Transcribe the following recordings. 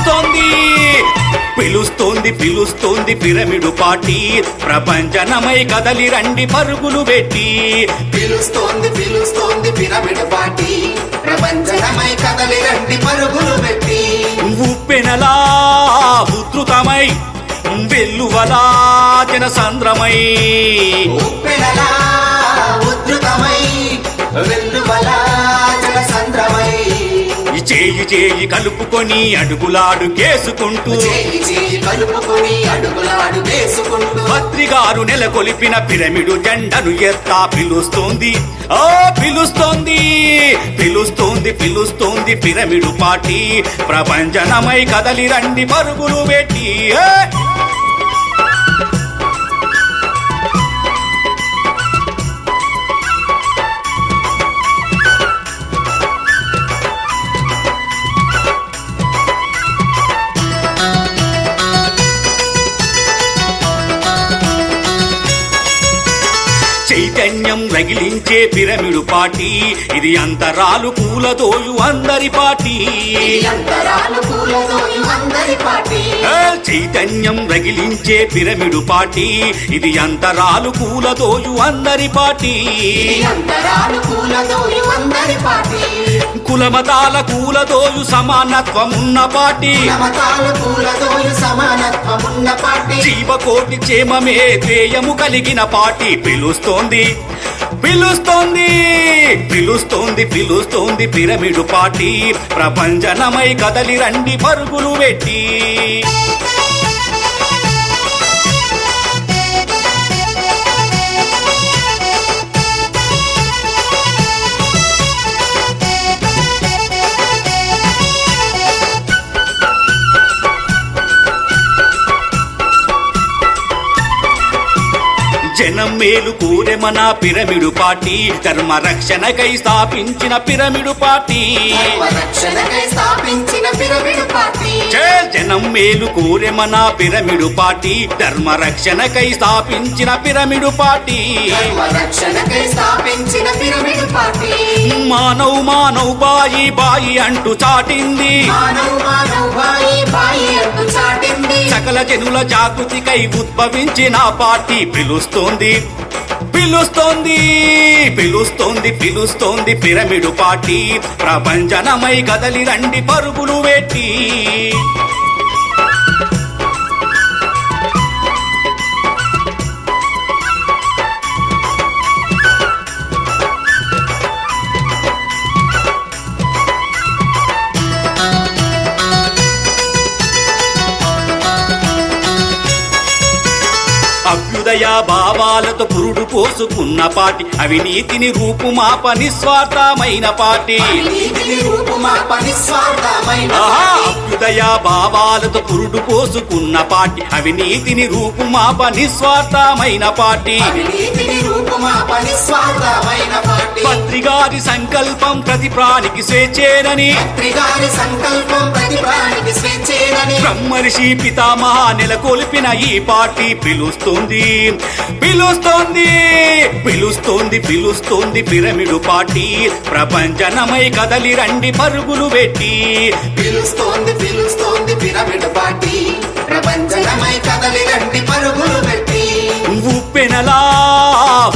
పిలుస్తోంది పిలుస్తోంది పిలుస్తోంది pyramid party ప్రపంచనమై కదలి రండి పరుగులు పెట్టి పిలుస్తోంది పిలుస్తోంది పిరమిడ్ పార్టీ ప్రపంచనమై కదలి రండి పరుగులు పెట్టి ఉప్పెనలా ఉధృతమై వెల్లువలా జనసంద్రమై ఉప్పెనలా ఉధృతమై వెల్లువలా జనసంద్రమై చేయి చేయి కలుపుకొని అడుగులాడు కేసుకుంటూ కలుపుకొని అడుగులాడు వేసుకుంటూ భద్రిగారు నెలకొలిపిన పిరమిడు జెండను ఎత్తా పిలుస్తోంది ఆ పిలుస్తోంది పిలుస్తోంది పిలుస్తోంది పిరమిడు పార్టీ ప్రపంచనమై కదలి రండి పరుగులు పెట్టి చైతన్యం రగిలించే పిరమిడు పార్టీ ఇది అంతరాలు కూలదోయు అందరి పార్టీ చైతన్యం రగిలించే పిరమిడు పార్టీ ఇది అంతరాలు కూలదోయు అందరి పార్టీ కులమతాల కూలదోయు సమానత్వమున్న పార్టీ జీవకోటి క్షేమమే ధ్యేయము కలిగిన పార్టీ పిలుస్తోంది పిలుస్తోంది పిలుస్తోంది పిలుస్తోంది పిరమిడు పార్టీ ప్రపంచనమై కదలి రండి పరుగులు పెట్టి జనం మేలు కోరె మన పిరమిడు పార్టీ ధర్మ రక్షణకై స్థాపించిన పిరమిడు పార్టీ జనం మేలు కోరె మన పిరమిడు పార్టీ ధర్మ రక్షణకై స్థాపించిన పిరమిడు పార్టీ మానవ్ మానవ్ బాయి బాయి అంటూ చాటింది సకల జనుల జాగృతికై ఉద్భవించిన పార్టీ పిలుస్తోంది పిలుస్తోంది పిలుస్తోంది పిలుస్తోంది పిరమిడు పార్టీ ప్రపంచనమై కదలి రండి పరుగులు పెట్టి అభ్యుదయ భావాలతో పురుడు పోసుకున్న పార్టీ అవినీతిని రూపుమాప నిస్వార్థమైన పార్టీ అభ్యుదయ భావాలతో పురుడు పోసుకున్న పార్టీ అవినీతిని రూపుమాప నిస్వార్థమైన పార్టీ భద్రిగారి సంకల్పం ప్రతి ప్రాణికి స్వేచ్ఛేనని బ్రహ్మర్షి పితామహ నెలకొల్పిన ఈ పార్టీ పిలుస్తోంది పిలుస్తోంది పిలుస్తోంది పిలుస్తోంది పిరమిడు పార్టీ ప్రపంచనమై కదలి రండి పరుగులు పెట్టి పిలుస్తోంది పిలుస్తోంది పిరమిడ్ పార్టీ ప్రపంచనమై కదలి రండి పరుగులు పెట్టి ఉప్పెనలా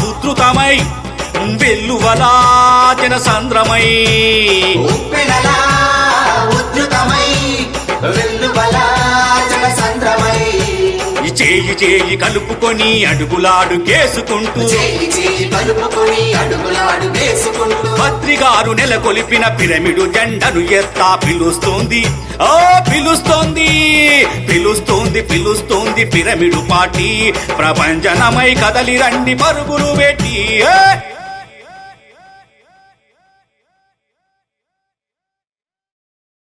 ఉధృతమై వెల్లువలా జనసంద్రమై ఉప్పెనలా ఉధృతమై వెల్లువలా జనసంద్రమై చేయి చేయి కలుపుకొని అడుగులాడు కేసుకుంటూ కలుపుకొని అడుగులాడు వేసుకుంటూ భద్రిగారు నెలకొలిపిన పిరమిడు జెండను ఎత్తా పిలుస్తోంది ఆ పిలుస్తోంది పిలుస్తోంది పిలుస్తోంది పిరమిడు పార్టీ ప్రపంచనమై కదలి రండి పరుగులు పెట్టి